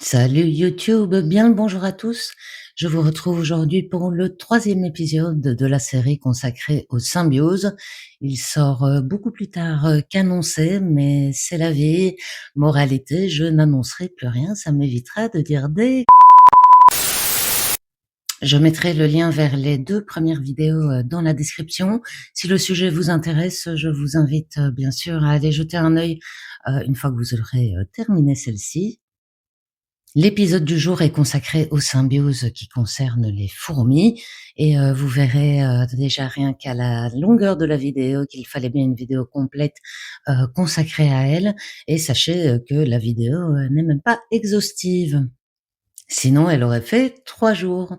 Salut YouTube, bien le bonjour à tous. Je vous retrouve aujourd'hui pour le troisième épisode de la série consacrée aux symbioses. Il sort beaucoup plus tard qu'annoncé, mais c'est la vie. Moralité, je n'annoncerai plus rien, ça m'évitera de dire des... Je mettrai le lien vers les deux premières vidéos dans la description. Si le sujet vous intéresse, je vous invite bien sûr à aller jeter un œil une fois que vous aurez terminé celle-ci. L'épisode du jour est consacré aux symbioses qui concernent les fourmis et vous verrez déjà rien qu'à la longueur de la vidéo qu'il fallait bien une vidéo complète consacrée à elle, et sachez que la vidéo n'est même pas exhaustive. Sinon, elle aurait fait 3 jours.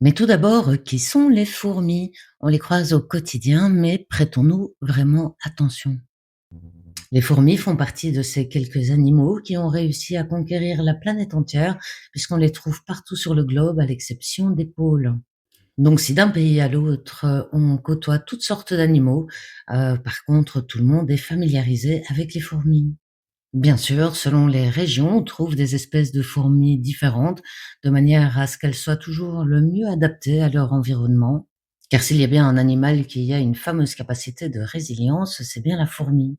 Mais tout d'abord, qui sont les fourmis? On les croise au quotidien, mais prêtons-nous vraiment attention. Les fourmis font partie de ces quelques animaux qui ont réussi à conquérir la planète entière, puisqu'on les trouve partout sur le globe à l'exception des pôles. Donc si d'un pays à l'autre, on côtoie toutes sortes d'animaux, par contre tout le monde est familiarisé avec les fourmis. Bien sûr, selon les régions, on trouve des espèces de fourmis différentes, de manière à ce qu'elles soient toujours le mieux adaptées à leur environnement. Car s'il y a bien un animal qui a une fameuse capacité de résilience, c'est bien la fourmi.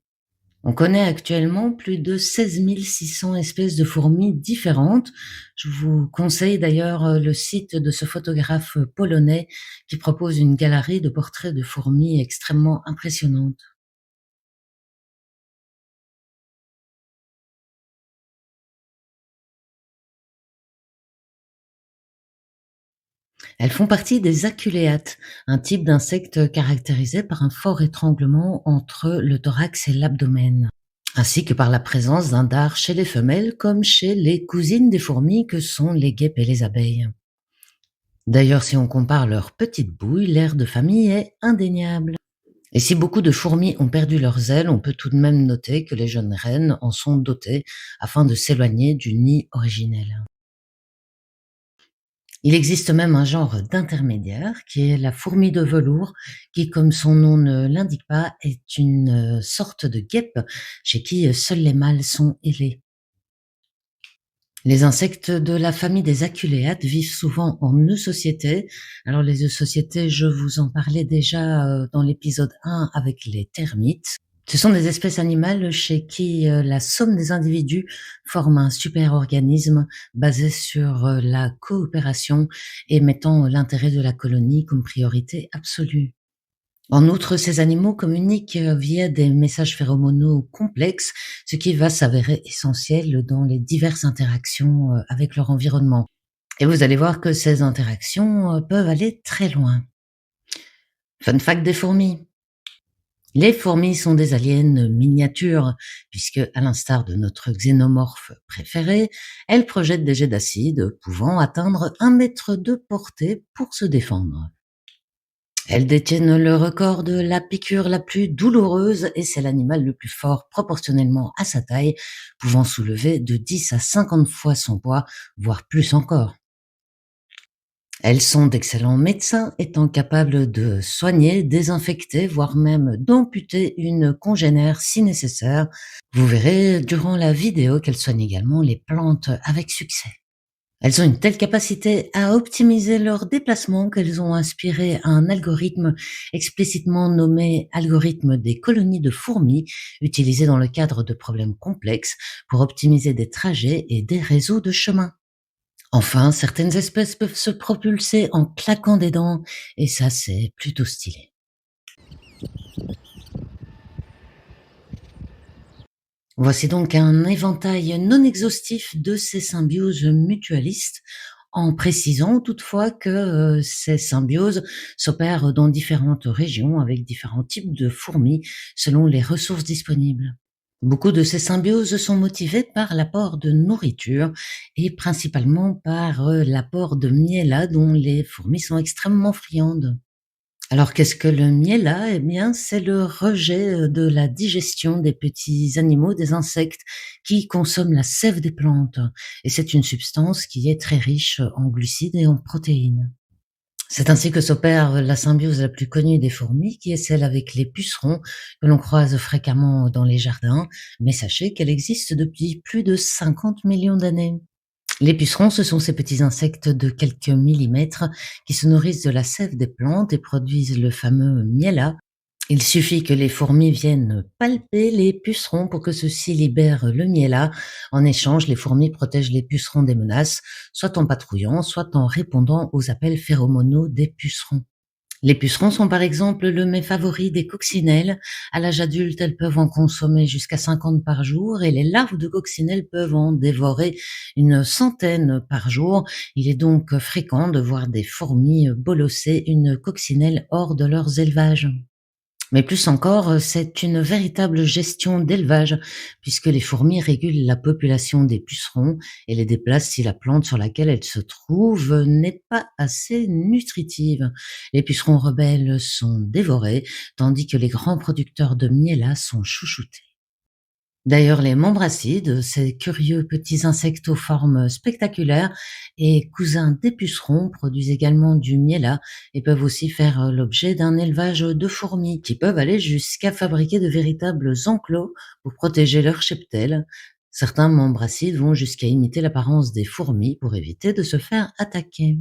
On connaît actuellement plus de 16 600 espèces de fourmis différentes. Je vous conseille d'ailleurs le site de ce photographe polonais qui propose une galerie de portraits de fourmis extrêmement impressionnante. Elles font partie des aculéates, un type d'insecte caractérisé par un fort étranglement entre le thorax et l'abdomen, ainsi que par la présence d'un dard chez les femelles comme chez les cousines des fourmis que sont les guêpes et les abeilles. D'ailleurs, si on compare leurs petites bouilles, l'air de famille est indéniable. Et si beaucoup de fourmis ont perdu leurs ailes, on peut tout de même noter que les jeunes reines en sont dotées afin de s'éloigner du nid originel. Il existe même un genre d'intermédiaire qui est la fourmi de velours, qui, comme son nom ne l'indique pas, est une sorte de guêpe chez qui seuls les mâles sont ailés. Les insectes de la famille des aculéates vivent souvent en eusociété. Alors les eusociétés, je vous en parlais déjà dans l'épisode 1 avec les termites. Ce sont des espèces animales chez qui la somme des individus forme un super-organisme basé sur la coopération et mettant l'intérêt de la colonie comme priorité absolue. En outre, ces animaux communiquent via des messages phéromonaux complexes, ce qui va s'avérer essentiel dans les diverses interactions avec leur environnement. Et vous allez voir que ces interactions peuvent aller très loin. Fun fact des fourmis. Les fourmis sont des aliens miniatures, puisque, à l'instar de notre xénomorphe préféré, elles projettent des jets d'acide pouvant atteindre 1 mètre de portée pour se défendre. Elles détiennent le record de la piqûre la plus douloureuse et c'est l'animal le plus fort proportionnellement à sa taille, pouvant soulever de 10 à 50 fois son poids, voire plus encore. Elles sont d'excellents médecins, étant capables de soigner, désinfecter, voire même d'amputer une congénère si nécessaire. Vous verrez durant la vidéo qu'elles soignent également les plantes avec succès. Elles ont une telle capacité à optimiser leurs déplacements qu'elles ont inspiré un algorithme explicitement nommé algorithme des colonies de fourmis, utilisé dans le cadre de problèmes complexes pour optimiser des trajets et des réseaux de chemins. Enfin, certaines espèces peuvent se propulser en claquant des dents, et ça c'est plutôt stylé. Voici donc un éventail non exhaustif de ces symbioses mutualistes, en précisant toutefois que ces symbioses s'opèrent dans différentes régions avec différents types de fourmis selon les ressources disponibles. Beaucoup de ces symbioses sont motivées par l'apport de nourriture et principalement par l'apport de miel dont les fourmis sont extrêmement friandes. Alors qu'est-ce que le miela? Eh bien, c'est le rejet de la digestion des petits animaux, des insectes qui consomment la sève des plantes, et c'est une substance qui est très riche en glucides et en protéines. C'est ainsi que s'opère la symbiose la plus connue des fourmis, qui est celle avec les pucerons que l'on croise fréquemment dans les jardins, mais sachez qu'elle existe depuis plus de 50 millions d'années. Les pucerons, ce sont ces petits insectes de quelques millimètres qui se nourrissent de la sève des plantes et produisent le fameux miella. Il suffit que les fourmis viennent palper les pucerons pour que ceux-ci libèrent le miella. En échange, les fourmis protègent les pucerons des menaces, soit en patrouillant, soit en répondant aux appels phéromonaux des pucerons. Les pucerons sont par exemple le mets favori des coccinelles. À l'âge adulte, elles peuvent en consommer jusqu'à 50 par jour et les larves de coccinelles peuvent en dévorer une centaine par jour. Il est donc fréquent de voir des fourmis bolosser une coccinelle hors de leurs élevages. Mais plus encore, c'est une véritable gestion d'élevage, puisque les fourmis régulent la population des pucerons et les déplacent si la plante sur laquelle elles se trouvent n'est pas assez nutritive. Les pucerons rebelles sont dévorés, tandis que les grands producteurs de miel sont chouchoutés. D'ailleurs, les membracides, ces curieux petits insectes aux formes spectaculaires et cousins des pucerons, produisent également du miella et peuvent aussi faire l'objet d'un élevage de fourmis qui peuvent aller jusqu'à fabriquer de véritables enclos pour protéger leur cheptel. Certains membracides vont jusqu'à imiter l'apparence des fourmis pour éviter de se faire attaquer.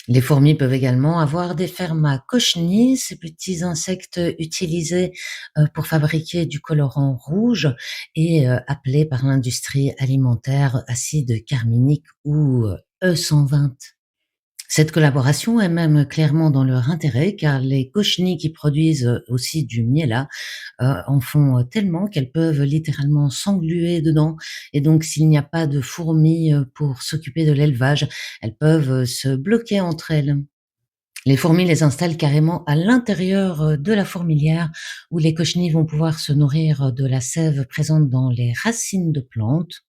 Les fourmis peuvent également avoir des fermes à cochenilles, ces petits insectes utilisés pour fabriquer du colorant rouge et appelés par l'industrie alimentaire acide carminique ou E120. Cette collaboration est même clairement dans leur intérêt, car les cochenilles qui produisent aussi du miel en font tellement qu'elles peuvent littéralement s'engluer dedans. Et donc, s'il n'y a pas de fourmis pour s'occuper de l'élevage, elles peuvent se bloquer entre elles. Les fourmis les installent carrément à l'intérieur de la fourmilière, où les cochenilles vont pouvoir se nourrir de la sève présente dans les racines de plantes.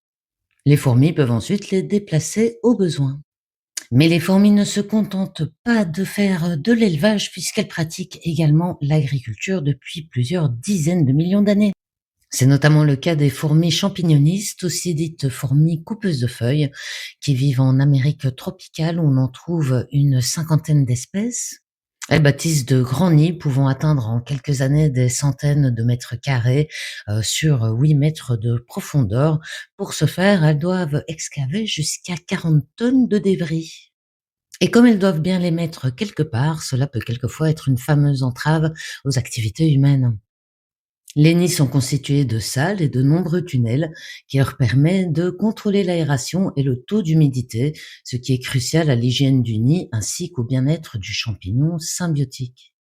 Les fourmis peuvent ensuite les déplacer au besoin. Mais les fourmis ne se contentent pas de faire de l'élevage, puisqu'elles pratiquent également l'agriculture depuis plusieurs dizaines de millions d'années. C'est notamment le cas des fourmis champignonistes, aussi dites fourmis coupeuses de feuilles, qui vivent en Amérique tropicale où on en trouve une cinquantaine d'espèces. Elles bâtissent de grands nids pouvant atteindre en quelques années des centaines de mètres carrés sur 8 mètres de profondeur. Pour ce faire, elles doivent excaver jusqu'à 40 tonnes de débris. Et comme elles doivent bien les mettre quelque part, cela peut quelquefois être une fameuse entrave aux activités humaines. Les nids sont constitués de salles et de nombreux tunnels qui leur permettent de contrôler l'aération et le taux d'humidité, ce qui est crucial à l'hygiène du nid ainsi qu'au bien-être du champignon symbiotique.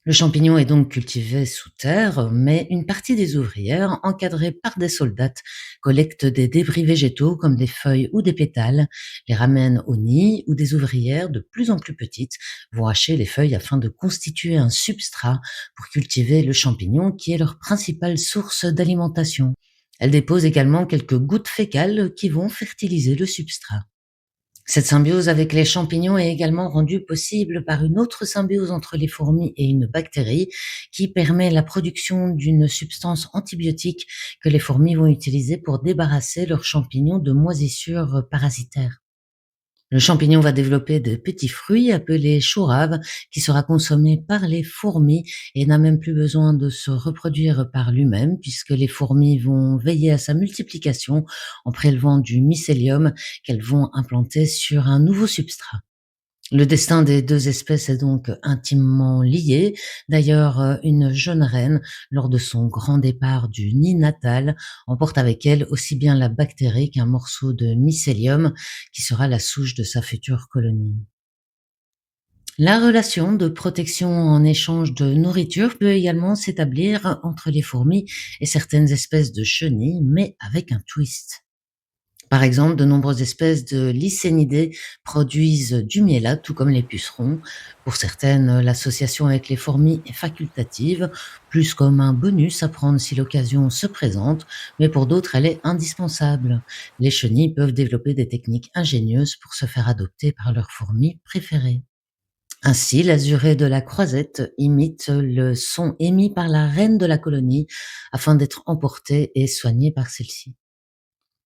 Le champignon est donc cultivé sous terre, mais une partie des ouvrières, encadrées par des soldats, collectent des débris végétaux comme des feuilles ou des pétales, les ramènent au nid où des ouvrières de plus en plus petites vont hacher les feuilles afin de constituer un substrat pour cultiver le champignon qui est leur principale source d'alimentation. Elles déposent également quelques gouttes fécales qui vont fertiliser le substrat. Cette symbiose avec les champignons est également rendue possible par une autre symbiose entre les fourmis et une bactérie qui permet la production d'une substance antibiotique que les fourmis vont utiliser pour débarrasser leurs champignons de moisissures parasitaires. Le champignon va développer de petits fruits appelés chouraves qui sera consommé par les fourmis et n'a même plus besoin de se reproduire par lui-même puisque les fourmis vont veiller à sa multiplication en prélevant du mycélium qu'elles vont implanter sur un nouveau substrat. Le destin des 2 espèces est donc intimement lié. D'ailleurs, une jeune reine, lors de son grand départ du nid natal, emporte avec elle aussi bien la bactérie qu'un morceau de mycélium qui sera la souche de sa future colonie. La relation de protection en échange de nourriture peut également s'établir entre les fourmis et certaines espèces de chenilles, mais avec un twist. Par exemple, de nombreuses espèces de Lycaenidae produisent du miella, tout comme les pucerons. Pour certaines, l'association avec les fourmis est facultative, plus comme un bonus à prendre si l'occasion se présente, mais pour d'autres, elle est indispensable. Les chenilles peuvent développer des techniques ingénieuses pour se faire adopter par leurs fourmis préférées. Ainsi, l'azuré de la croisette imite le son émis par la reine de la colonie afin d'être emporté et soigné par celle-ci.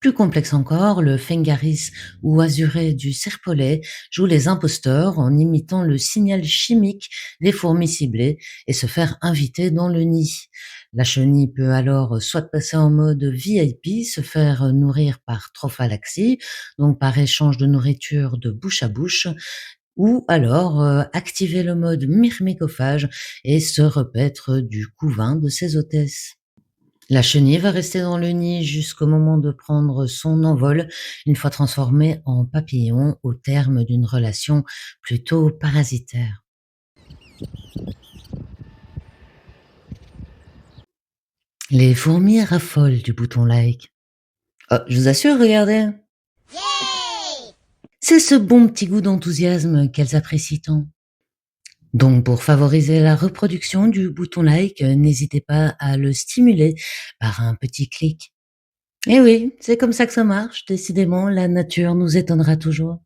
Plus complexe encore, le Fengaris ou Azuré du serpolet joue les imposteurs en imitant le signal chimique des fourmis ciblées et se faire inviter dans le nid. La chenille peut alors soit passer en mode VIP, se faire nourrir par trophallaxie, donc par échange de nourriture de bouche à bouche, ou alors activer le mode myrmécophage et se repaître du couvain de ses hôtesses. La chenille va rester dans le nid jusqu'au moment de prendre son envol, une fois transformée en papillon au terme d'une relation plutôt parasitaire. Les fourmis raffolent du bouton like. Oh, je vous assure, regardez. C'est ce bon petit goût d'enthousiasme qu'elles apprécient tant. Donc, pour favoriser la reproduction du bouton like, n'hésitez pas à le stimuler par un petit clic. Eh oui, c'est comme ça que ça marche. Décidément, la nature nous étonnera toujours.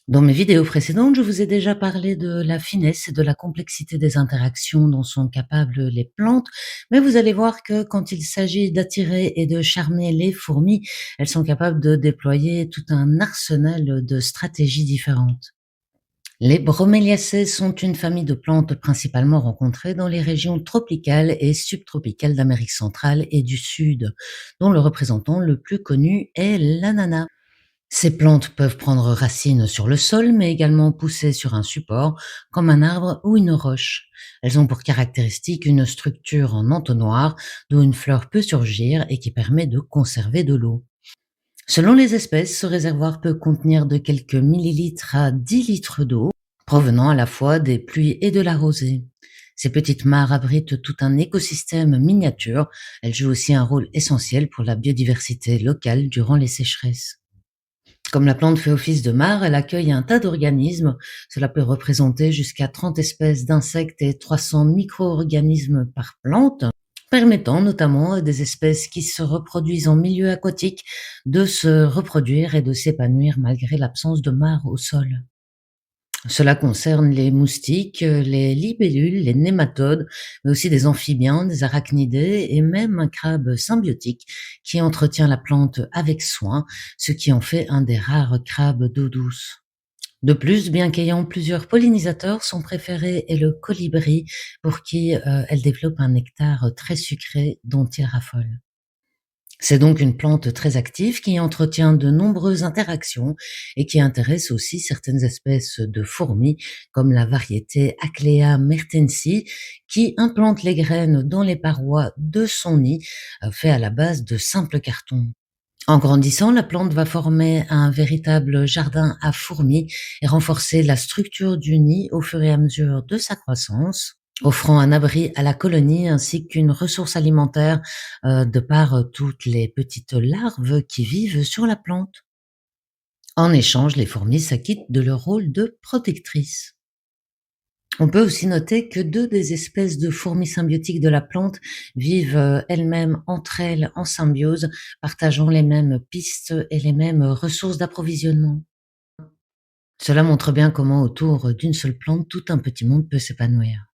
Dans mes vidéos précédentes, je vous ai déjà parlé de la finesse et de la complexité des interactions dont sont capables les plantes, mais vous allez voir que quand il s'agit d'attirer et de charmer les fourmis, elles sont capables de déployer tout un arsenal de stratégies différentes. Les broméliacées sont une famille de plantes principalement rencontrées dans les régions tropicales et subtropicales d'Amérique centrale et du Sud, dont le représentant le plus connu est l'ananas. Ces plantes peuvent prendre racine sur le sol, mais également pousser sur un support, comme un arbre ou une roche. Elles ont pour caractéristique une structure en entonnoir, d'où une fleur peut surgir et qui permet de conserver de l'eau. Selon les espèces, ce réservoir peut contenir de quelques millilitres à 10 litres d'eau, provenant à la fois des pluies et de la rosée. Ces petites mares abritent tout un écosystème miniature. Elles jouent aussi un rôle essentiel pour la biodiversité locale durant les sécheresses. Comme la plante fait office de mare, elle accueille un tas d'organismes. Cela peut représenter jusqu'à 30 espèces d'insectes et 300 micro-organismes par plante, permettant notamment à des espèces qui se reproduisent en milieu aquatique de se reproduire et de s'épanouir malgré l'absence de mare au sol. Cela concerne les moustiques, les libellules, les nématodes, mais aussi des amphibiens, des arachnidés et même un crabe symbiotique qui entretient la plante avec soin, ce qui en fait un des rares crabes d'eau douce. De plus, bien qu'ayant plusieurs pollinisateurs, son préféré est le colibri pour qui elle développe un nectar très sucré dont il raffole. C'est donc une plante très active qui entretient de nombreuses interactions et qui intéresse aussi certaines espèces de fourmis, comme la variété Aclea mertensi, qui implante les graines dans les parois de son nid, fait à la base de simples cartons. En grandissant, la plante va former un véritable jardin à fourmis et renforcer la structure du nid au fur et à mesure de sa croissance, offrant un abri à la colonie ainsi qu'une ressource alimentaire de par toutes les petites larves qui vivent sur la plante. En échange, les fourmis s'acquittent de leur rôle de protectrice. On peut aussi noter que deux des espèces de fourmis symbiotiques de la plante vivent elles-mêmes entre elles en symbiose, partageant les mêmes pistes et les mêmes ressources d'approvisionnement. Cela montre bien comment autour d'une seule plante, tout un petit monde peut s'épanouir.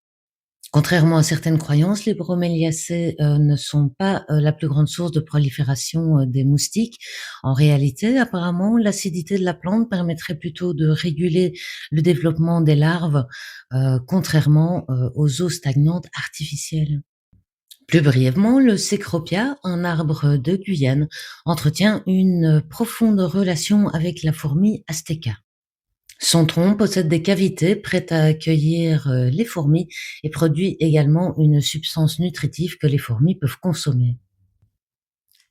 Contrairement à certaines croyances, les broméliacées ne sont pas la plus grande source de prolifération des moustiques. En réalité, apparemment, l'acidité de la plante permettrait plutôt de réguler le développement des larves, contrairement aux eaux stagnantes artificielles. Plus brièvement, le cécropia, un arbre de Guyane, entretient une profonde relation avec la fourmi aztéca. Son tronc possède des cavités prêtes à accueillir les fourmis et produit également une substance nutritive que les fourmis peuvent consommer.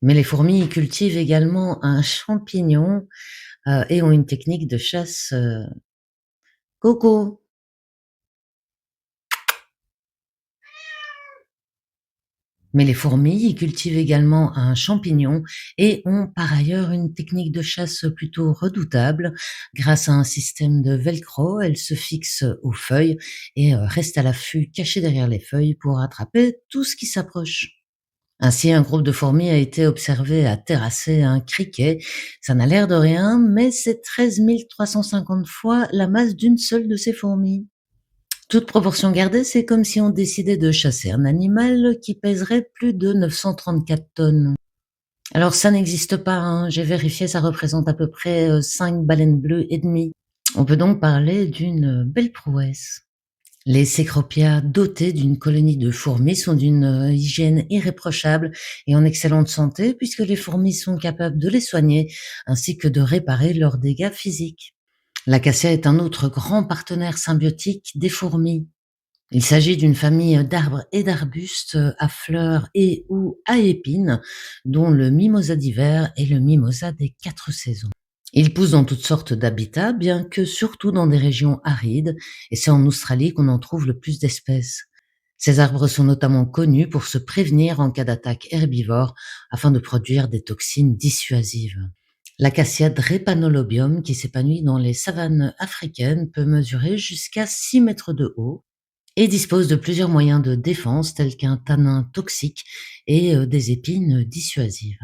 Mais les fourmis y cultivent également un champignon et ont une technique de chasse coco. Mais les fourmis y cultivent également un champignon et ont par ailleurs une technique de chasse plutôt redoutable. Grâce à un système de velcro, elles se fixent aux feuilles et restent à l'affût cachées derrière les feuilles pour attraper tout ce qui s'approche. Ainsi, un groupe de fourmis a été observé à terrasser un criquet. Ça n'a l'air de rien, mais c'est 13 350 fois la masse d'une seule de ces fourmis. Toute proportion gardée, c'est comme si on décidait de chasser un animal qui pèserait plus de 934 tonnes. Alors ça n'existe pas, hein, j'ai vérifié, ça représente à peu près 5 baleines bleues et demie. On peut donc parler d'une belle prouesse. Les cécropias dotés d'une colonie de fourmis sont d'une hygiène irréprochable et en excellente santé puisque les fourmis sont capables de les soigner ainsi que de réparer leurs dégâts physiques. L'acacia est un autre grand partenaire symbiotique des fourmis. Il s'agit d'une famille d'arbres et d'arbustes à fleurs et ou à épines, dont le mimosa d'hiver et le mimosa des 4 saisons. Ils poussent dans toutes sortes d'habitats, bien que surtout dans des régions arides, et c'est en Australie qu'on en trouve le plus d'espèces. Ces arbres sont notamment connus pour se prévenir en cas d'attaque herbivore afin de produire des toxines dissuasives. L'acacia drepanolobium, qui s'épanouit dans les savanes africaines, peut mesurer jusqu'à 6 mètres de haut et dispose de plusieurs moyens de défense tels qu'un tanin toxique et des épines dissuasives.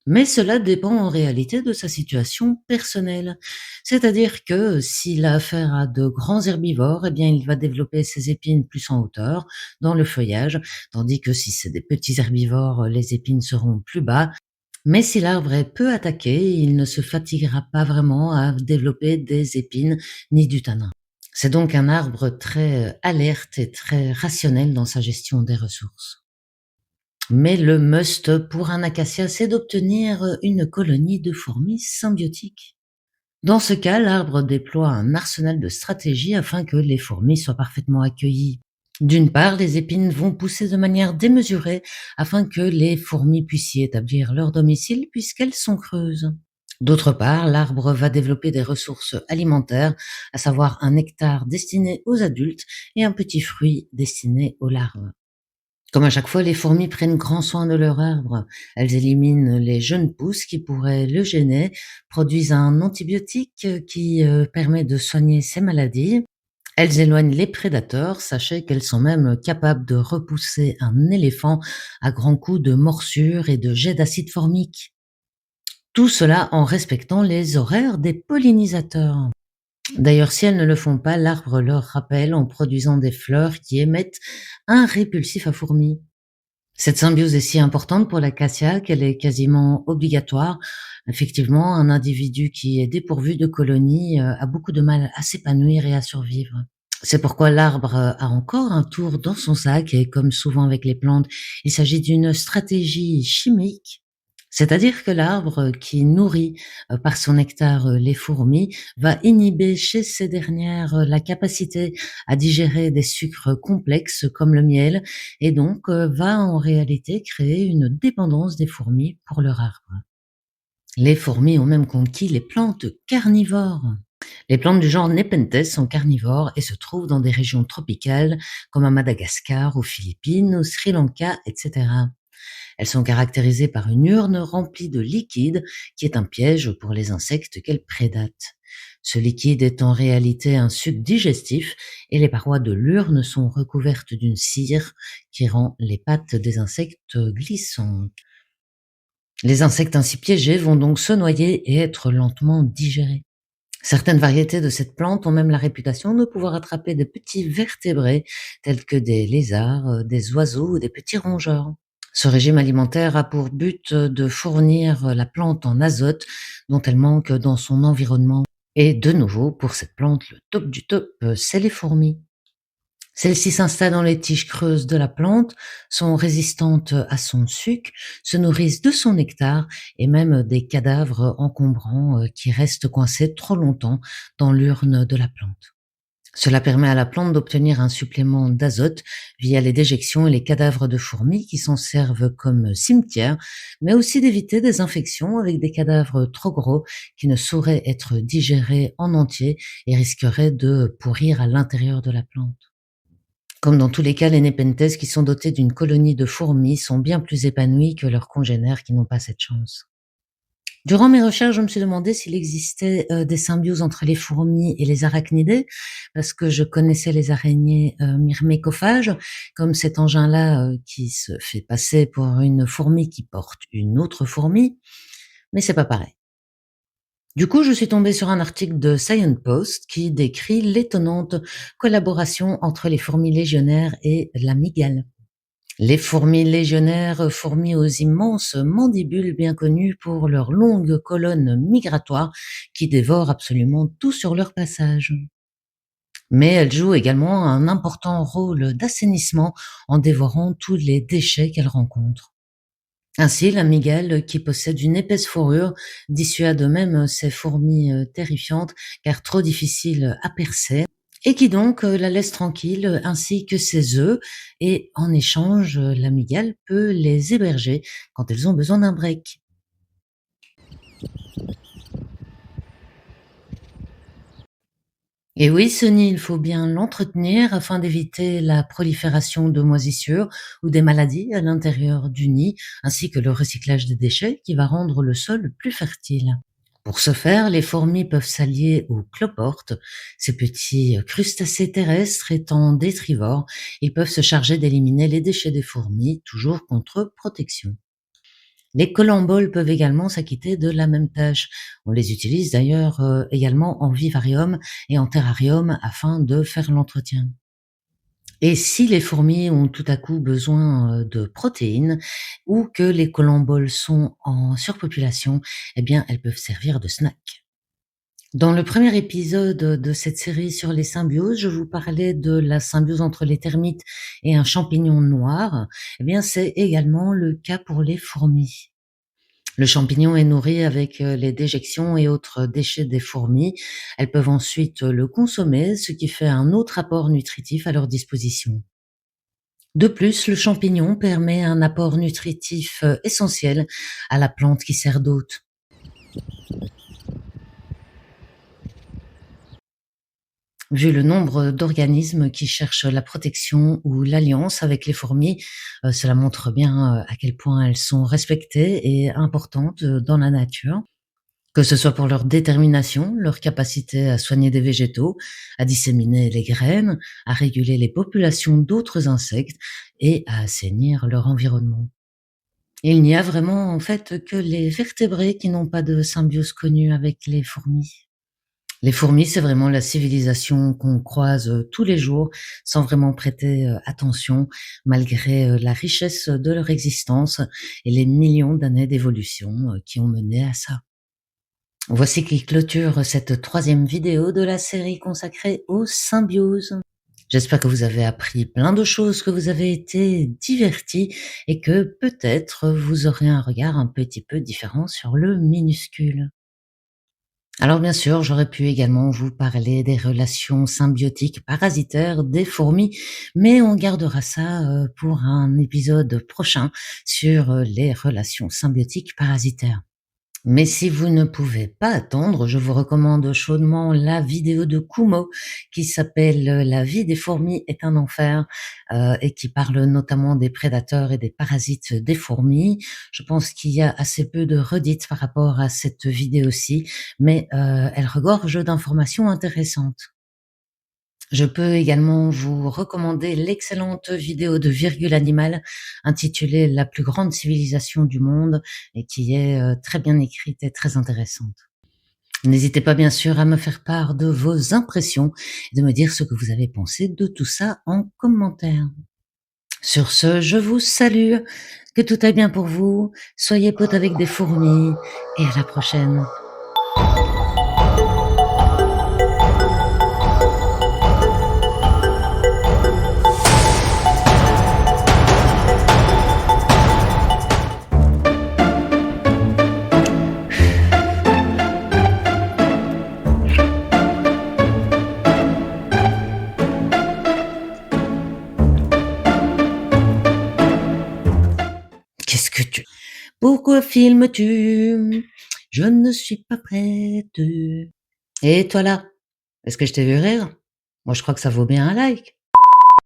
Mais cela dépend en réalité de sa situation personnelle. C'est-à-dire que s'il a affaire à de grands herbivores, eh bien il va développer ses épines plus en hauteur, dans le feuillage, tandis que si c'est des petits herbivores, les épines seront plus bas. Mais si l'arbre est peu attaqué, il ne se fatiguera pas vraiment à développer des épines ni du tanin. C'est donc un arbre très alerte et très rationnel dans sa gestion des ressources. Mais le must pour un acacia, c'est d'obtenir une colonie de fourmis symbiotiques. Dans ce cas, l'arbre déploie un arsenal de stratégies afin que les fourmis soient parfaitement accueillies. D'une part, les épines vont pousser de manière démesurée afin que les fourmis puissent y établir leur domicile puisqu'elles sont creuses. D'autre part, l'arbre va développer des ressources alimentaires, à savoir un nectar destiné aux adultes et un petit fruit destiné aux larves. Comme à chaque fois, les fourmis prennent grand soin de leur arbre. Elles éliminent les jeunes pousses qui pourraient le gêner, produisent un antibiotique qui permet de soigner ces maladies. Elles éloignent les prédateurs. Sachez qu'elles sont même capables de repousser un éléphant à grands coups de morsure et de jets d'acide formique. Tout cela en respectant les horaires des pollinisateurs. D'ailleurs, si elles ne le font pas, l'arbre leur rappelle en produisant des fleurs qui émettent un répulsif à fourmis. Cette symbiose est si importante pour l'acacia qu'elle est quasiment obligatoire. Effectivement, un individu qui est dépourvu de colonie a beaucoup de mal à s'épanouir et à survivre. C'est pourquoi l'arbre a encore un tour dans son sac et comme souvent avec les plantes, il s'agit d'une stratégie chimique. C'est-à-dire que l'arbre qui nourrit par son nectar les fourmis va inhiber chez ces dernières la capacité à digérer des sucres complexes comme le miel et donc va en réalité créer une dépendance des fourmis pour leur arbre. Les fourmis ont même conquis les plantes carnivores. Les plantes du genre Nepenthes sont carnivores et se trouvent dans des régions tropicales comme à Madagascar, aux Philippines, au Sri Lanka, etc. Elles sont caractérisées par une urne remplie de liquide qui est un piège pour les insectes qu'elles prédatent. Ce liquide est en réalité un suc digestif et les parois de l'urne sont recouvertes d'une cire qui rend les pattes des insectes glissantes. Les insectes ainsi piégés vont donc se noyer et être lentement digérés. Certaines variétés de cette plante ont même la réputation de pouvoir attraper de petits vertébrés tels que des lézards, des oiseaux ou des petits rongeurs. Ce régime alimentaire a pour but de fournir la plante en azote dont elle manque dans son environnement. Et de nouveau, pour cette plante, le top du top, c'est les fourmis. Celles-ci s'installent dans les tiges creuses de la plante, sont résistantes à son suc, se nourrissent de son nectar et même des cadavres encombrants qui restent coincés trop longtemps dans l'urne de la plante. Cela permet à la plante d'obtenir un supplément d'azote via les déjections et les cadavres de fourmis qui s'en servent comme cimetière, mais aussi d'éviter des infections avec des cadavres trop gros qui ne sauraient être digérés en entier et risqueraient de pourrir à l'intérieur de la plante. Comme dans tous les cas, les Nepenthes qui sont dotés d'une colonie de fourmis sont bien plus épanouis que leurs congénères qui n'ont pas cette chance. Durant mes recherches, je me suis demandé s'il existait des symbioses entre les fourmis et les arachnidés, parce que je connaissais les araignées myrmécophages, comme cet engin-là qui se fait passer pour une fourmi qui porte une autre fourmi, mais c'est pas pareil. Du coup, je suis tombée sur un article de Science Post qui décrit l'étonnante collaboration entre les fourmis légionnaires et l'amygale. Les fourmis légionnaires, fourmis aux immenses mandibules bien connues pour leurs longues colonnes migratoires qui dévorent absolument tout sur leur passage. Mais elles jouent également un important rôle d'assainissement en dévorant tous les déchets qu'elles rencontrent. Ainsi, la mygale, qui possède une épaisse fourrure, dissuade même ces fourmis terrifiantes car trop difficiles à percer et qui donc la laisse tranquille ainsi que ses œufs et en échange, la mygale peut les héberger quand elles ont besoin d'un break. Et oui, ce nid, il faut bien l'entretenir afin d'éviter la prolifération de moisissures ou des maladies à l'intérieur du nid, ainsi que le recyclage des déchets qui va rendre le sol plus fertile. Pour ce faire, les fourmis peuvent s'allier aux cloportes. Ces petits crustacés terrestres étant détrivores, ils peuvent se charger d'éliminer les déchets des fourmis, toujours contre protection. Les colamboles peuvent également s'acquitter de la même tâche. On les utilise d'ailleurs également en vivarium et en terrarium afin de faire l'entretien. Et si les fourmis ont tout à coup besoin de protéines ou que les colamboles sont en surpopulation, eh bien elles peuvent servir de snack. Dans le premier épisode de cette série sur les symbioses, je vous parlais de la symbiose entre les termites et un champignon noir. Eh bien, c'est également le cas pour les fourmis. Le champignon est nourri avec les déjections et autres déchets des fourmis. Elles peuvent ensuite le consommer, ce qui fait un autre apport nutritif à leur disposition. De plus, le champignon permet un apport nutritif essentiel à la plante qui sert d'hôte. Vu le nombre d'organismes qui cherchent la protection ou l'alliance avec les fourmis, cela montre bien à quel point elles sont respectées et importantes dans la nature. Que ce soit pour leur détermination, leur capacité à soigner des végétaux, à disséminer les graines, à réguler les populations d'autres insectes et à assainir leur environnement. Il n'y a vraiment en fait que les vertébrés qui n'ont pas de symbiose connue avec les fourmis. Les fourmis, c'est vraiment la civilisation qu'on croise tous les jours sans vraiment prêter attention, malgré la richesse de leur existence et les millions d'années d'évolution qui ont mené à ça. Voici qui clôture cette troisième vidéo de la série consacrée aux symbioses. J'espère que vous avez appris plein de choses, que vous avez été divertis et que peut-être vous aurez un regard un petit peu différent sur le minuscule. Alors bien sûr, j'aurais pu également vous parler des relations symbiotiques parasitaires des fourmis, mais on gardera ça pour un épisode prochain sur les relations symbiotiques parasitaires. Mais si vous ne pouvez pas attendre, je vous recommande chaudement la vidéo de Kumo qui s'appelle La vie des fourmis est un enfer et qui parle notamment des prédateurs et des parasites des fourmis. Je pense qu'il y a assez peu de redites par rapport à cette vidéo-ci, mais elle regorge d'informations intéressantes. Je peux également vous recommander l'excellente vidéo de Virgule Animal intitulée «La plus grande civilisation du monde» et qui est très bien écrite et très intéressante. N'hésitez pas bien sûr à me faire part de vos impressions et de me dire ce que vous avez pensé de tout ça en commentaire. Sur ce, je vous salue, que tout aille bien pour vous, soyez potes avec des fourmis et à la prochaine. Qu'est-ce que tu... Pourquoi filmes-tu? Je ne suis pas prête. Et toi là, est-ce que je t'ai vu rire? Moi je crois que ça vaut bien un like.